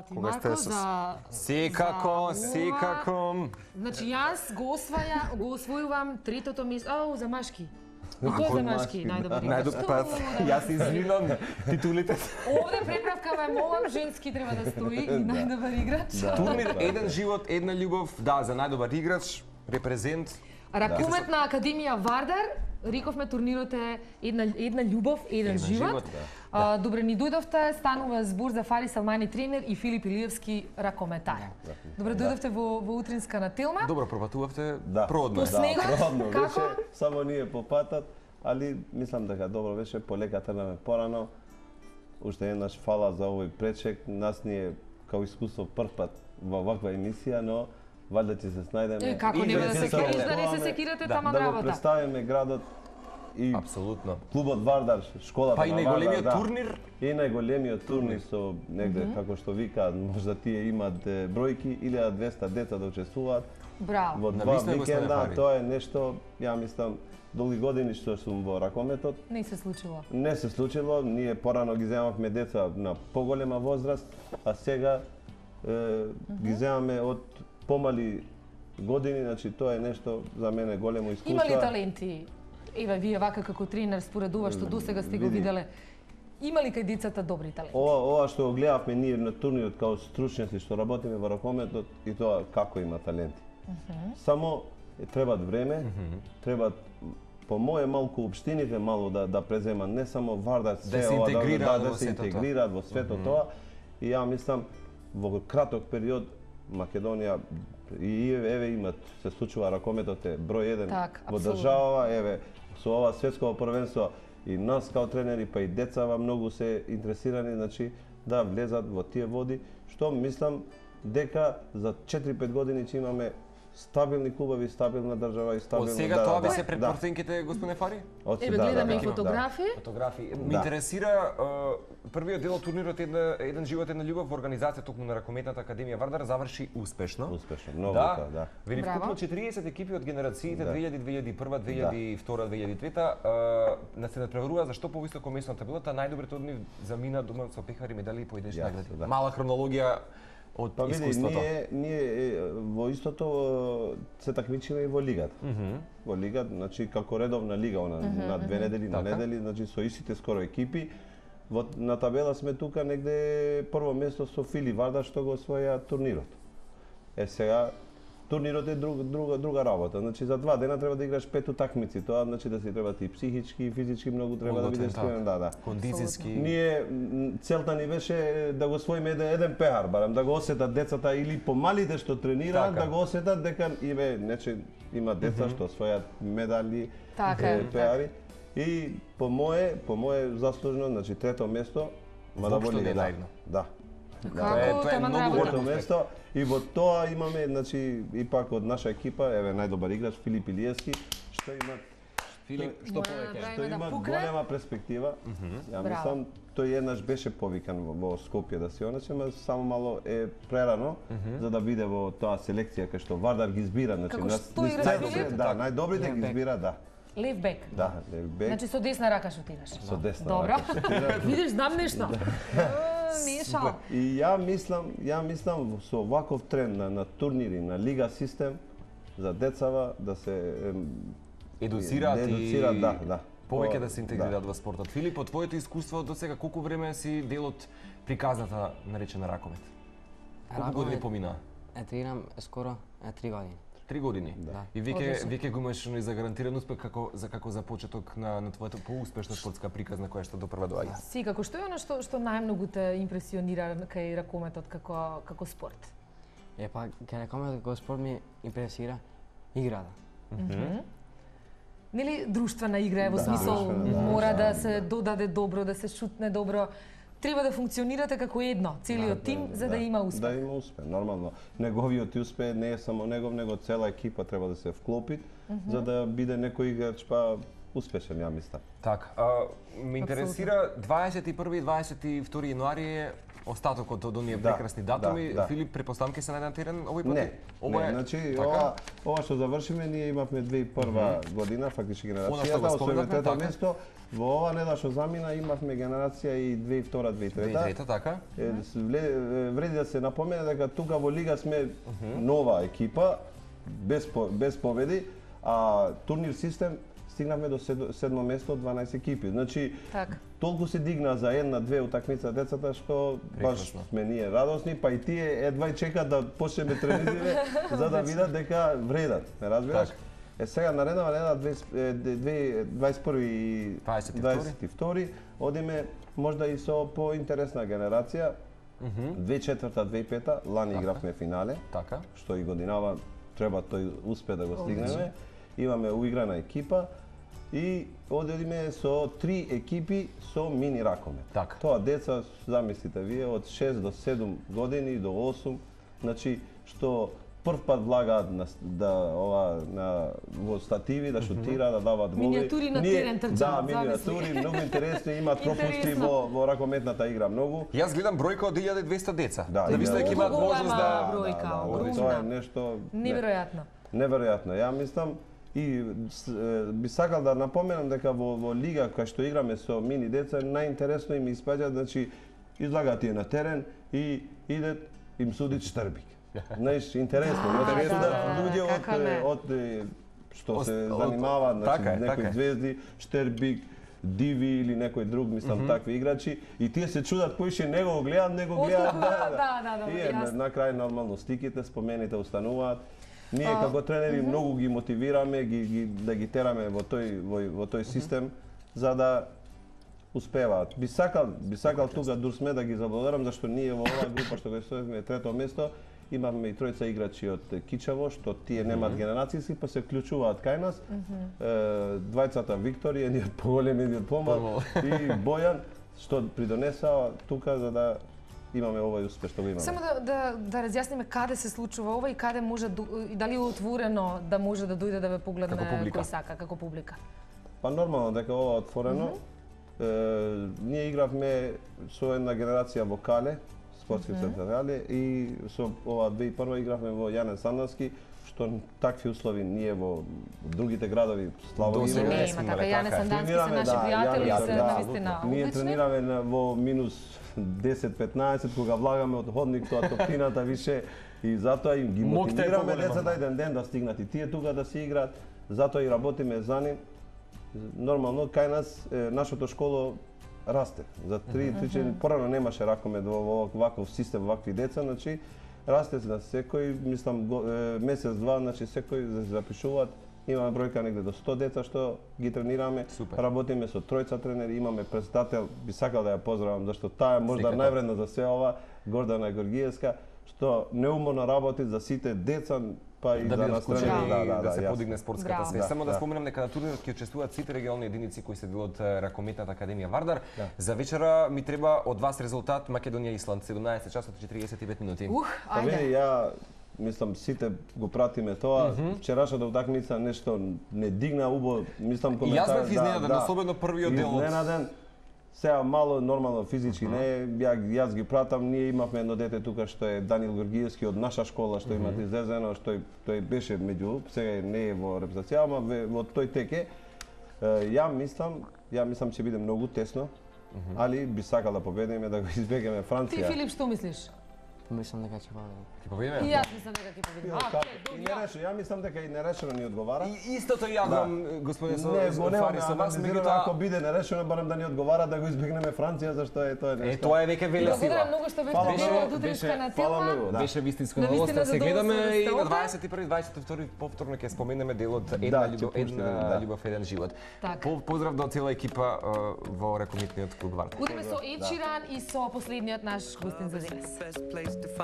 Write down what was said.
Фала ти, Марко, за... Секако. Значи, јас го освојувам третото место... за машки. И тој за машки, најдобар играч. Јас извинувам титулите. Овде преправка ве молам, женски треба да стои и најдобар играч. Турнир Еден живот, една љубов, да, за најдобар играч, репрезент. Ракумет на Академија Вардар, рековме турнирот е една љубов, еден живот. Добре ни дојдовте, станува збор за Фарис Салмани тренер и Филип Илиевски ракометар. Добре дојдовте во утринска на Телма. Добро пропатувавте По продно. снегот, како? Само ние по патот, али мислам дека добро беше, полека тргнаме порано. Уште еднаш фала за овој пречек. Нас ни е као искуство прв пат во ваква емисија, но валјда ќе се снајдеме. Како нема да се секираш, да не се секирате таман да го работа. представиме градот и Апсолутно. клубот Вардар, школата Па и на најголемиот Вардар, турнир. И најголемиот турнир со негде, како што викаат, можда тие имат бројки, 1200 деца да учествуваат. Браво. Во На два вистина, господине викенда, Фари. тоа е нешто, ја мислам, долги години што сум во ракометот. Не се случило. Не се случило, ние порано ги земавме деца на поголема возраст, а сега ги земаме од помали години, значи тоа е нешто за мене големо искуство. Има ли таленти? Еве, вие вака како тренер според ова што досега сте го виделе, има ли кај децата добри таленти? Ова што го гледавме ние на турнирот као стручњаци што работиме во ракометот и тоа како има таленти. Само требат време, требат по моје малку општините мало да презема, не само Вардар, се се ова интегрираат да во се сето тоа. интегрираат во свето тоа. И ја мислам во краток период Македонија и еве имат се случува ракометот е број 1 Так, во апсолутно. држава, еве со ова светско првенство и нас као тренери па и децава многу се интересирани, значи да влезат во тие води, што мислам дека за 4-5 години ќе имаме стабилни клубови, стабилна држава и стабилна... Од сега тоа би се предпортенките, господине Фари? Еве гледаме и фотографии. Фотографии. Ме интересира првиот дел од турнирот Еден живот, една љубов во организација токму на Ракометната академија Вардар заврши успешно. Успешно, многу да. тоа, да. Вели Браво. вкупно 40 екипи од генерациите 2000, 2001, 2002, 2003 на се надпреварува за што повисоко место на табелата, најдобрите од нив замина дома со пехари, медали и поединечни награди. да. Мала хронологија од Па види, искуството. ние во истото се такмичиме и во лигата. Во лигата, значи како редовна лига, на 2 недели, на недели, значи со истите скоро екипи. На табела сме тука негде прво место со Фили Вардар што го освоја турнирот. Сега турнирот е друга работа. Значи за 2 дена треба да играш 5 утакмици. Тоа значи да си треба и психички и физички многу треба да бидеш спремен, да. Кондицијски. Ние целта ни беше да го освоиме еден пехар, барем да го осетат децата или помалите што тренираат, да го осетат дека има деца што освојат медали, пехари. И по моје заслужено, значи трето место, мада во лига. Да. Како тоа е таман многу работа? Трето место и во тоа имаме, значи, ипак од наша екипа, еве најдобар играч Филип Илиевски, што има Филип, што повеќе? што има голема перспектива. Ја мислам, тој еднаш беше повикан во Скопје да се оначе, ама само мало е прерано за да биде во тоа селекција кај што Вардар ги избира, значи Како што игра Филип? да, најдобрите ги избира, да. Лев бек. Да, лев бек. Значи со десна рака шутираш. Со десна Добро. рака шутира. Видиш, знам нешто. Не е шал. И ја мислам со ваков тренд на турнири, на лига систем за децава да се Едуцираат да. Повеќе да се интегрираат во спортот. Филип, од твоето искуство до сега колку време си дел од приказната наречена ракомет? Колку години помина? Тренирам скоро 3 години. 3 години. Да. И веќе го имаш и за гарантиран успех како започеток на твојата поуспешна спортска приказна која што допрва доаѓа. Секако, што е она што најмногу те импресионира кај ракометот како спорт? Па, кај ракометот како спорт ми импресира играта. Нели друштвена игра е во смисол мора да се додаде добро, да се шутне добро. Треба да функционирате како едно, целиот тим, за да има успех. Да има успех, нормално. Неговиот успех не е само негов, него цела екипа треба да се вклопи, за да биде некој играч па успешен, ја мислам. Така, ме интересира 21 и 22 јануари е остатокот од оние прекрасни датуми. Филип, претпоставам ќе се најде на терен овој пат? Не, значи ова што завршиме, ние имавме 2001 година, фактички генерацијата, освоиме трето место. Во ова недела што замина имавме генерација и 2002-2003. 2003, така. Вреди да се напомене дека тука во лига сме нова екипа, без победи, а турнир систем стигнавме до седмо место од 12 екипи. Значи, толку се дигна за една-две утакмица децата што баш сме ние радосни, па и тие едва и чекат да почнеме тренизиве за да видат дека вредат. Не разбираш? Сега нареднава недела 21 и 22 одиме можда и со поинтересна генерација. 2004-2005 лани игравме финале, што и годинава треба тој успе да го стигнеме. Имаме уиграна екипа и одиме со 3 екипи со мини ракомет. Тоа деца, замислите вие, од 6 до 7 години до 8, значи што прв пат влагаат во стативи, да шутира, да дават голи. Миниатури на терен трчат. Да, миниатури, многу интересни, имаат пропусти во ракометната игра многу. Јас гледам бројка од 1200 деца. Да, мислам дека имаат можност да тоа е нешто неверојатно. Неверојатно. Ја мислам и би сакал да напоменам дека во лига кај што играме со мини деца најинтересно им испаѓа, значи излагаат тие на терен и идет им суди Штербик. Знаеш, интересно, луѓе од што се занимаваат, значи некои звезди, Штербик, Диви или некој друг, мислам, такви играчи, и тие се чудат поише него го гледат. И на крај нормално стиките, спомените остануваат. Ние како тренери многу ги мотивираме, да ги тераме во тој систем за да успеваат. Би сакал тука дурсме да ги заблагодарам зашто ние во оваа група што го стоиме трето место имавме и тројца играчи од Кичево што тие немаат генерацијски па се вклучуваат кај нас. Двајцата Виктори, едниот поголем, едниот помал и Бојан што придонесаа тука за да имаме овој успех што го имаме. Само да разјасниме каде се случува ова и каде може и дали е отворено да може да дојде да ве погледне кој сака како публика. Па нормално дека ова е отворено. Ние игравме со една генерација во Кале, спортски централи, и со ова 2001 игравме во Јанен Сандански, што такви услови ние во другите градови слабо имаме. Така Јанен Сандански се наши пријатели, се навистина одлични. Ние тренираме во минус 10-15 кога влагаме од ходник тоа топтината више и затоа им ги мотивираме децата еден ден да стигнат и тие тука да се играат, затоа и работиме за нив. Нормално кај нас нашето школо расте. За 3 порано немаше ракомет во ваков систем, вакви деца, значи расте на секој, мислам месец-два, значи секој запишуваат. Имаме бројка негде до 100 деца што ги тренираме. Работиме со тројца тренери, имаме председател, би сакал да ја поздравам зашто таа е можда највредна за се ова, Гордана Горгиевска, што неуморно работи за сите деца, па и за нас тренери, да се подигне спортската свест. Само да споменам дека на турнирот ќе учествуваат сите регионални единици кои се дел од Ракометната академија Вардар. За вечера ми треба од вас резултат Македонија Исланд 17 часот и 45 минути. Ајде. Ја мислам сите го пратиме тоа. Вчерашната утакмица нешто не дигна убаво, мислам коментар. Јас бев изненаден, особено првиот дел. Изненаден. Сега мало нормално физички не, јас ги пратам, ние имавме едно дете тука што е Данил Горгиевски од наша школа што имате излезено, што тој беше меѓу, сега не е во репрезентација, ама во тој теке. Ја мислам ќе биде многу тесно, али би сакал да победиме, да го избегнеме Франција. Ти Филип што мислиш? Мислам дека ќе победиме. Ќе победиме? И јас мислам дека ќе победиме. Ја мислам дека и нерешено ни одговара. И истото јадам, господин Фари, со вас, меѓутоа ако биде нерешено, барем да ни одговара да го избегнеме Франција, зашто е тоа нешто. Тоа е веќе велика сила. Благодарам многу што бевте дел од утринска на тема. Беше вистинско задоволство. Се гледаме и на 21-22 повторно ќе споменеме делот Една љубов, еден живот. Поздрав до цела екипа во Ракометниот клуб Вардар. Удиме со Ед Ширан и со последниот наш гостин за денес.